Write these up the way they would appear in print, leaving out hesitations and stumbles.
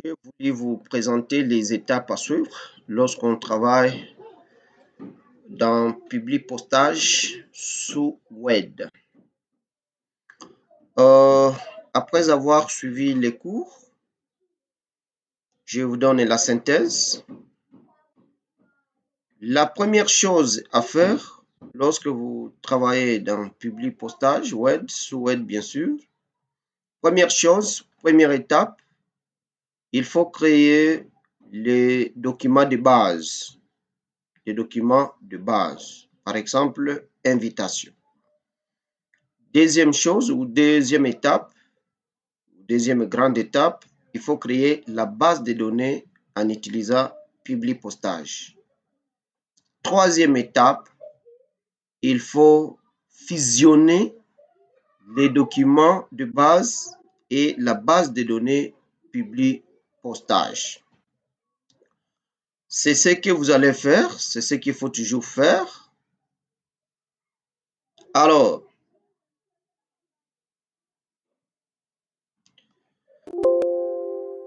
J'ai voulu vous présenter les étapes à suivre lorsqu'on travaille dans Publipostage sous Word. Après avoir suivi les cours, je vous donne la synthèse. La première chose à faire lorsque vous travaillez dans Publipostage Word, sous Word bien sûr, première chose, première étape, il faut créer les documents de base. Les documents de base. Par exemple, invitation. Deuxième chose ou deuxième étape, deuxième grande étape, il faut créer la base de données en utilisant Publipostage. Troisième étape, il faut fusionner les documents de base et la base de données Publipostage. C'est ce que vous allez faire, c'est ce qu'il faut toujours faire. Alors,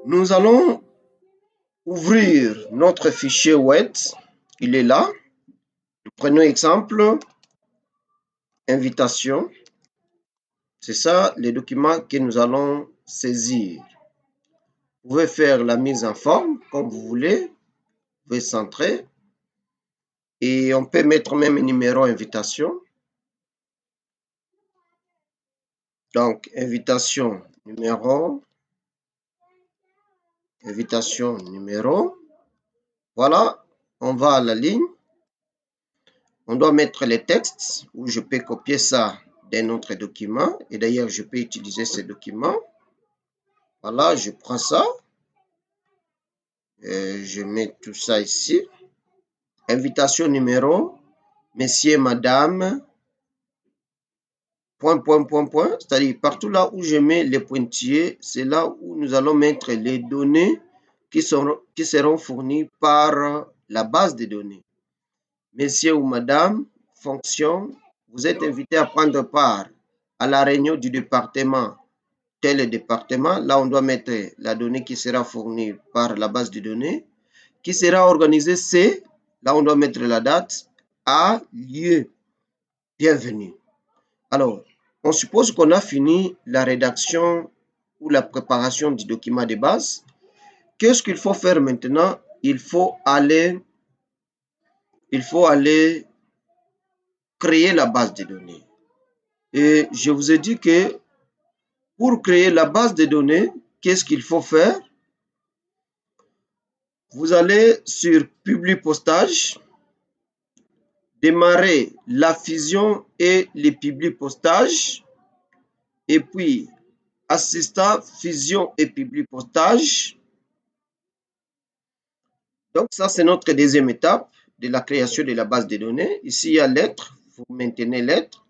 nous allons ouvrir notre fichier Word. Il est là. Prenons exemple, invitation. C'est ça les documents que nous allons saisir. Vous pouvez faire la mise en forme comme vous voulez. Vous pouvez centrer. Et on peut mettre même un numéro invitation. Donc, invitation numéro. Invitation numéro. Voilà, on va à la ligne. On doit mettre les textes où je peux copier ça d'un autre document. Et d'ailleurs, je peux utiliser ce document. Voilà, je prends ça. Je mets tout ça ici. Invitation numéro, messieurs, madame, point, point, point, point. C'est-à-dire, partout là où je mets les pointillés, c'est là où nous allons mettre les données qui seront fournies par la base de données. Messieurs ou madame, fonction, vous êtes invité à prendre part à la réunion du département. Tel département, là on doit mettre la donnée qui sera fournie par la base de données, qui sera organisée C, là on doit mettre la date, A, lieu, bienvenue. Alors, on suppose qu'on a fini la rédaction ou la préparation du document de base. Qu'est-ce qu'il faut faire maintenant? Il faut aller créer la base de données. Et je vous ai dit que pour créer la base de données, qu'est-ce qu'il faut faire? Vous allez sur Publipostage, démarrer la fusion et les Publipostages, et puis assistant fusion et Publipostage. Donc ça, c'est notre deuxième étape de la création de la base de données. Ici, il y a lettres, vous maintenez lettres.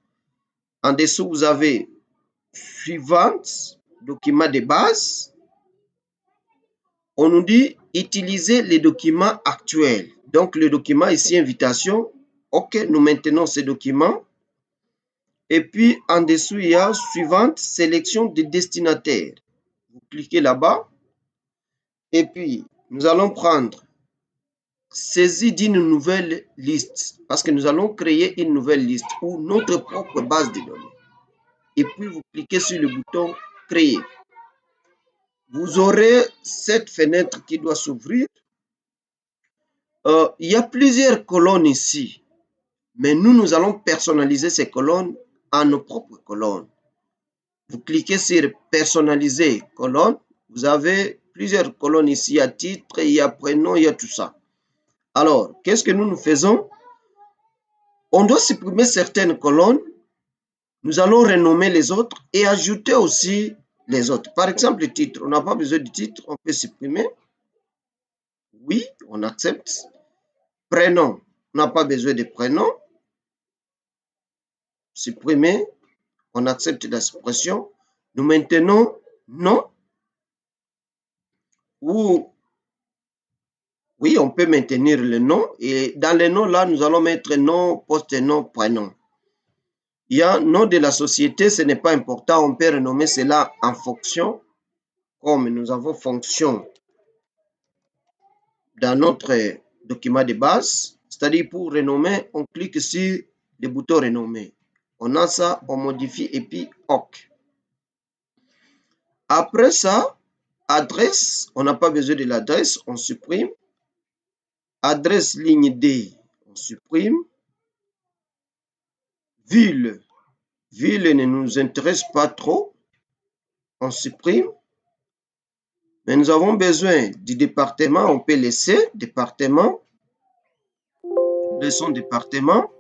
En dessous, vous avez suivante, document de base. On nous dit utiliser les documents actuels. Donc, le document ici, invitation. OK, nous maintenons ce document. Et puis, en dessous, il y a suivante, sélection des destinataires. Vous cliquez là-bas. Et puis, nous allons prendre saisie d'une nouvelle liste. Parce que nous allons créer une nouvelle liste ou notre propre base de données. Et puis, vous cliquez sur le bouton créer. Vous aurez cette fenêtre qui doit s'ouvrir. Il y a plusieurs colonnes ici. Mais nous allons personnaliser ces colonnes en nos propres colonnes. Vous cliquez sur personnaliser colonne. Vous avez plusieurs colonnes ici. Il y a titre, il y a prénom, il y a tout ça. Alors, qu'est-ce que nous faisons? On doit supprimer certaines colonnes. Nous allons renommer les autres et ajouter aussi les autres. Par exemple, le titre. On n'a pas besoin du titre. On peut supprimer. Oui, on accepte. Prénom. On n'a pas besoin de prénom. Supprimer. On accepte la suppression. Nous maintenons nom. Ou oui, on peut maintenir le nom. Et dans le nom, là, nous allons mettre nom, poste, nom, prénom. Il y a nom de la société, ce n'est pas important. On peut renommer cela en fonction. Comme nous avons fonction dans notre document de base. C'est-à-dire pour renommer, on clique sur le bouton renommer. On a ça, on modifie et puis OK. Après ça, adresse, on n'a pas besoin de l'adresse, on supprime. Adresse ligne D, on supprime. Ville, ville ne nous intéresse pas trop, on supprime. Mais nous avons besoin du département, on peut laisser département. Laissons département.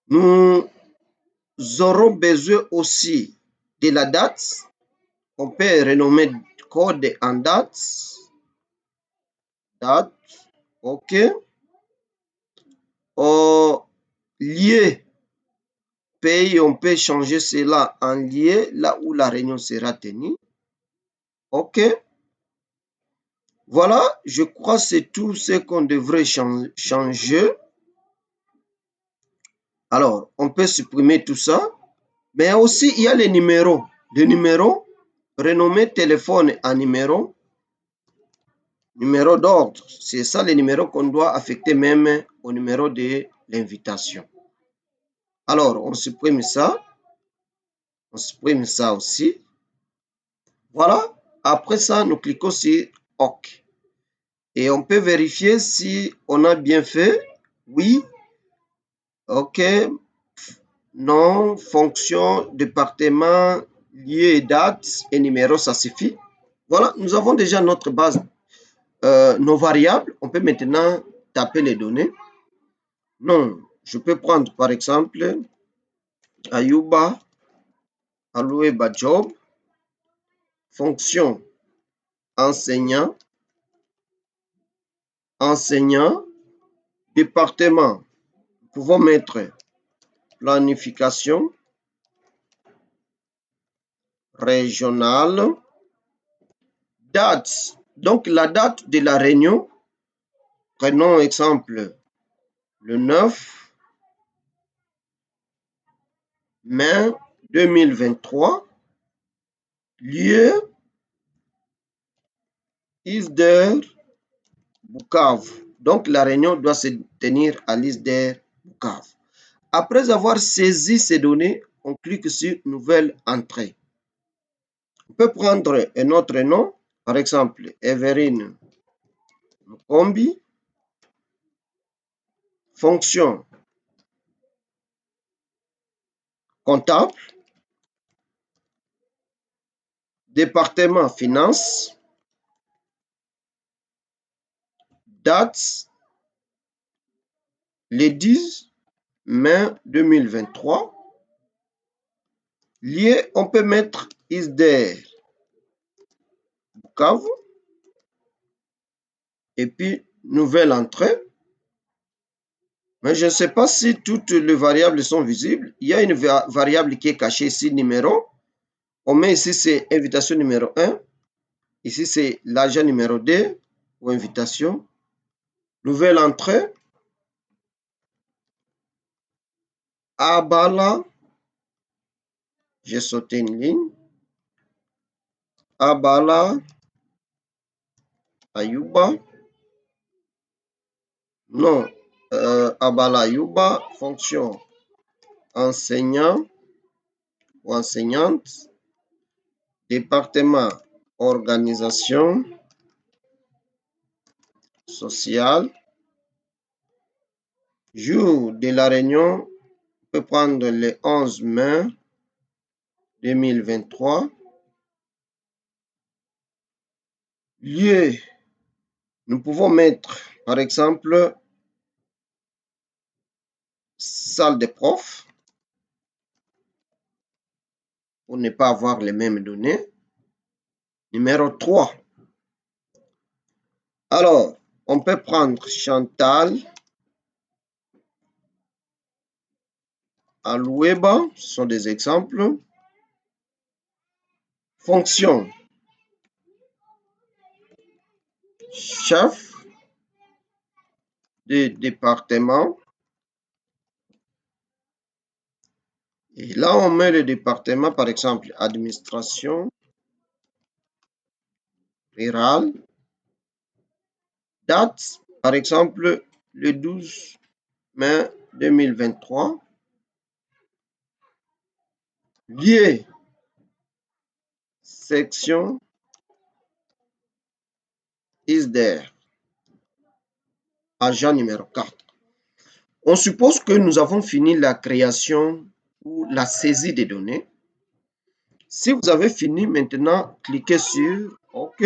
Nous aurons besoin aussi de la date. On peut renommer code en date. Date, OK. Lieu, pays, on peut changer cela en lieu, là où la réunion sera tenue. OK. Voilà, je crois que c'est tout ce qu'on devrait changer. Alors, on peut supprimer tout ça. Mais aussi, il y a les numéros. Les numéros, renommer téléphone en numéro. Numéro d'ordre. C'est ça les numéros qu'on doit affecter même au numéro de l'invitation. Alors, on supprime ça. On supprime ça aussi. Voilà. Après ça, nous cliquons sur OK. Et on peut vérifier si on a bien fait. Oui. OK. Nom, fonction, département, lieu et date et numéro, ça suffit. Voilà, nous avons déjà notre base, nos variables. On peut maintenant taper les données. Non, je peux prendre par exemple Ayuba, Aloueba Job, fonction enseignant, enseignant, département. Nous pouvons mettre planification régionale, date. Donc la date de la réunion, prenons exemple le 9 mai 2023, lieu ISDER Bukavu. Donc la réunion doit se tenir à l'ISDER Bukavu. Après avoir saisi ces données, on clique sur nouvelle entrée. On peut prendre un autre nom, par exemple Everine Mukombi, fonction comptable, département finance, date le 10 mai 2023. Lieu, on peut mettre ISDER Bukavu et puis nouvelle entrée. Mais je ne sais pas si toutes les variables sont visibles. Il y a une variable qui est cachée ici, numéro. On met ici, c'est invitation numéro 1. Ici, c'est l'agent numéro 2 ou invitation. Nouvelle entrée. Abala. J'ai sauté une ligne. Abala. Ayuba. Non. Abala Ayuba. Fonction enseignant ou enseignante. Département organisation sociale. Jour de la réunion, on peut prendre le 11 mai 2023. Lieu, nous pouvons mettre, par exemple, salle de prof, pour ne pas avoir les mêmes données. Numéro 3. Alors, on peut prendre Chantal, Aloueba, ce sont des exemples. Fonction, chef de département. Et là, on met le département, par exemple, administration rurale, date, par exemple, le 12 mai 2023, lieu, section ISDER, agent numéro 4. On suppose que nous avons fini la création ou la saisie des données. Si vous avez fini, maintenant, cliquez sur OK.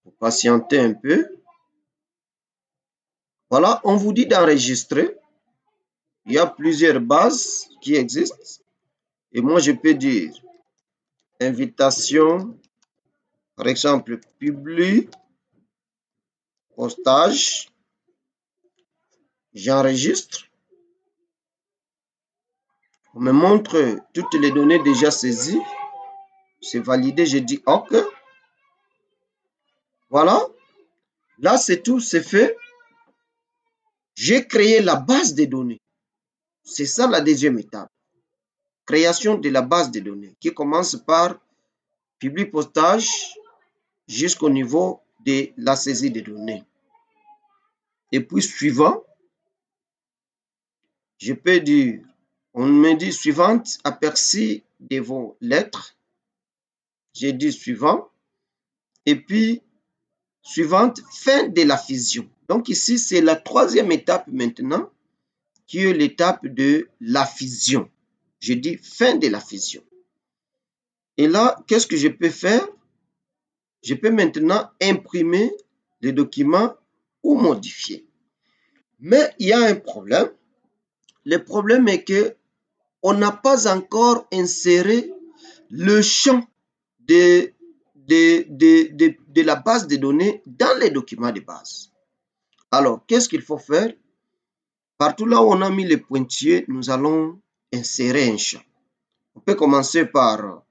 Vous patientez un peu. Voilà, on vous dit d'enregistrer. Il y a plusieurs bases qui existent. Et moi, je peux dire invitation, par exemple, publie, postage. J'enregistre. On me montre toutes les données déjà saisies. C'est validé, je dis OK. Voilà. Là, c'est tout, c'est fait. J'ai créé la base des données. C'est ça la deuxième étape. Création de la base de données qui commence par public postage jusqu'au niveau de la saisie des données. Et puis suivant, je peux dire, on me dit suivante, aperçu de vos lettres. J'ai dit suivant. Et puis suivante, fin de la fusion. Donc ici, c'est la troisième étape maintenant, qui est l'étape de la fusion. Je dis fin de la fusion. Et là, qu'est-ce que je peux faire? Je peux maintenant imprimer les documents ou modifier. Mais il y a un problème. Le problème est que on n'a pas encore inséré le champ de la base de données dans les documents de base. Alors, qu'est-ce qu'il faut faire? Partout là où on a mis les pointillés, nous allons insérer un champ. On peut commencer par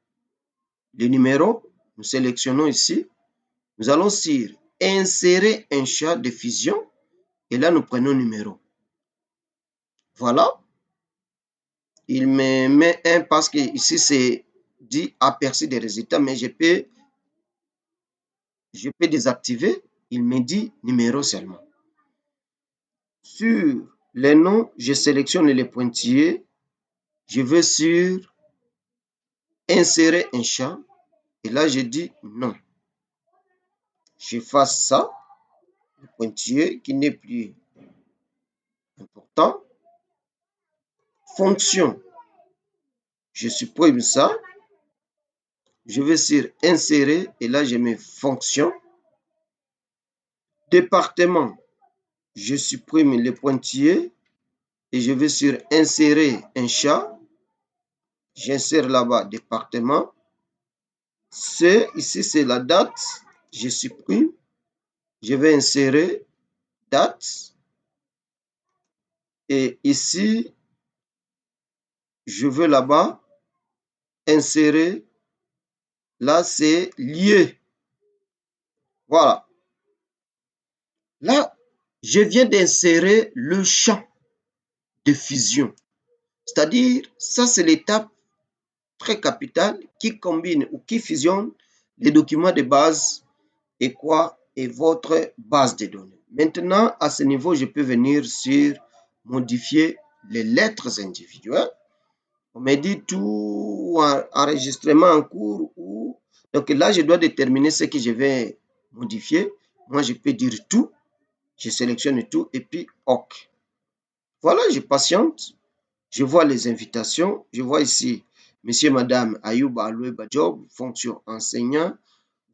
le numéro. Nous sélectionnons ici. Nous allons sur insérer un champ de fusion. Et là, nous prenons numéro. Voilà. Il me met un parce que ici, c'est dit aperçu des résultats, mais je peux désactiver. Il me dit numéro seulement. Sur les noms, je sélectionne les pointillés. Je vais sur insérer un champ. Et là, je dis non. J'efface ça. Le pointillé qui n'est plus important. Fonction. Je supprime ça. Je vais sur insérer et là, je mets fonction. Département. Je supprime le pointillé et je vais sur insérer un champ. J'insère là-bas département. Ici, c'est la date. Je supprime. Je vais insérer date. Et ici, je veux là-bas insérer. Là, c'est lieu. Voilà. Là, je viens d'insérer le champ de fusion. C'est-à-dire, ça, c'est l'étape très capitale qui combine ou qui fusionne les documents de base et quoi? Et votre base de données. Maintenant, à ce niveau, je peux venir sur modifier les lettres individuelles. On me dit tout enregistrement en cours ou... Donc là, je dois déterminer ce que je vais modifier. Moi, je peux dire tout. Je sélectionne tout et puis OK. Voilà, je patiente. Je vois les invitations. Je vois ici, Monsieur, Madame Ayouba Aloueba Job, fonction enseignant.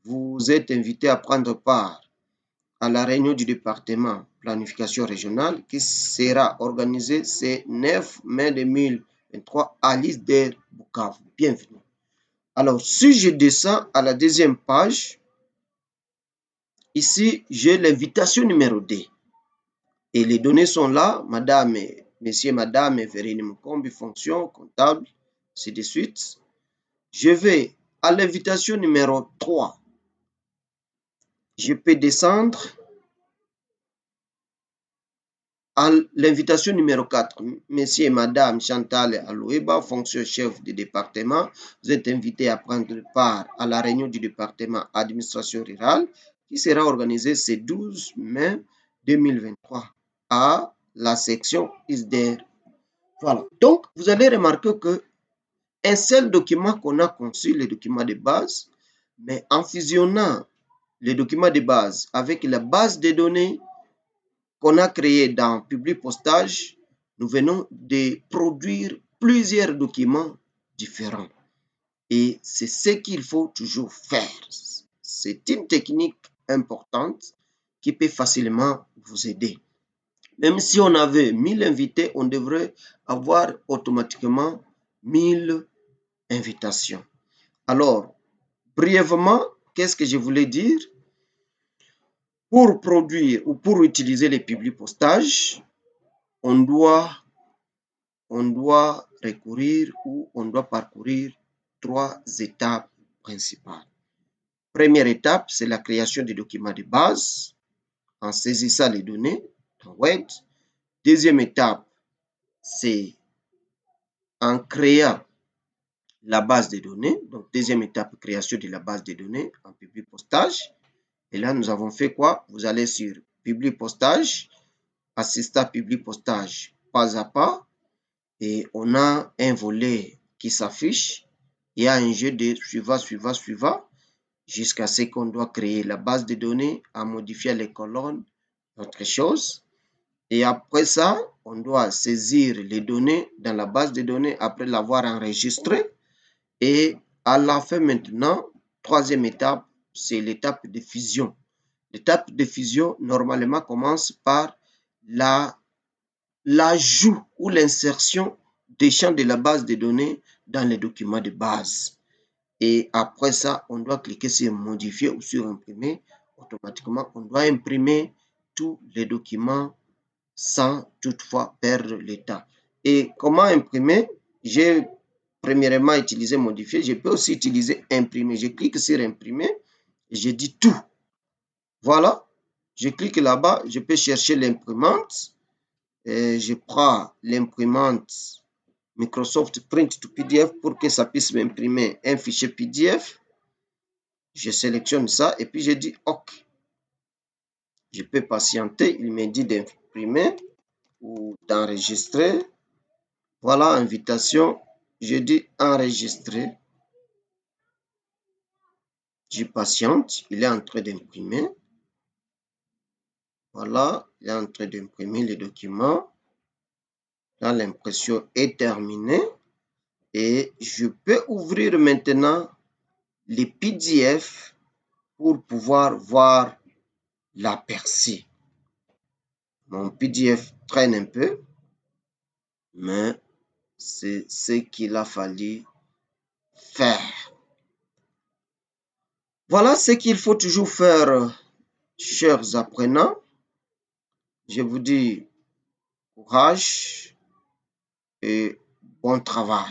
Vous êtes invité à prendre part à la réunion du département planification régionale qui sera organisée ce 9 mai 2023 à l'ISDER Bukavu. Bienvenue. Alors, si je descends à la deuxième page, ici, j'ai l'invitation numéro D. Et les données sont là, Madame et Monsieur, Madame Verine Mukombi, fonction comptable, c'est de suite. Je vais à l'invitation numéro 3. Je peux descendre à l'invitation numéro 4. Monsieur et Madame Chantal Aloueba, fonction chef du département, vous êtes invité à prendre part à la réunion du département administration rurale qui sera organisé ce 12 mai 2023 à la section ISDER. Voilà. Donc, vous allez remarquer que un seul document qu'on a conçu, le document de base, mais en fusionnant le document de base avec la base de données qu'on a créée dans Public Postage, nous venons de produire plusieurs documents différents. Et c'est ce qu'il faut toujours faire. C'est une technique importante qui peut facilement vous aider. Même si on avait 1000 invités, on devrait avoir automatiquement 1000 invitations. Alors, brièvement, qu'est-ce que je voulais dire? Pour produire ou pour utiliser les publics postages, on doit recourir ou on doit parcourir 3 étapes principales. Première étape, c'est la création des documents de base en saisissant les données dans Word. Deuxième étape, c'est en créant la base de données. Donc, deuxième étape, création de la base de données en public postage. Et là, nous avons fait quoi? Vous allez sur public postage, assistant public postage pas à pas. Et on a un volet qui s'affiche. Il y a un jeu de suivant, jusqu'à ce qu'on doit créer la base de données, en modifier les colonnes, autre chose. Et après ça, on doit saisir les données dans la base de données après l'avoir enregistré. Et à la fin maintenant, troisième étape, c'est l'étape de fusion. L'étape de fusion, normalement, commence par l'ajout ou l'insertion des champs de la base de données dans les documents de base. Et après ça, on doit cliquer sur modifier ou sur imprimer. Automatiquement, on doit imprimer tous les documents sans toutefois perdre le temps. Et comment imprimer? J'ai premièrement utilisé modifier. Je peux aussi utiliser imprimer. Je clique sur imprimer et je dis tout. Voilà. Je clique là-bas. Je peux chercher l'imprimante. Je prends l'imprimante Microsoft Print to PDF pour que ça puisse m'imprimer un fichier PDF. Je sélectionne ça et puis je dis OK. Je peux patienter. Il me dit d'imprimer ou d'enregistrer. Voilà, invitation. Je dis enregistrer. Je patiente. Il est en train d'imprimer. Voilà, il est en train d'imprimer les documents. Là, l'impression est terminée. Et je peux ouvrir maintenant les PDF pour pouvoir voir l'aperçu. Mon PDF traîne un peu, mais c'est ce qu'il a fallu faire. Voilà ce qu'il faut toujours faire, chers apprenants. Je vous dis courage et bon travail.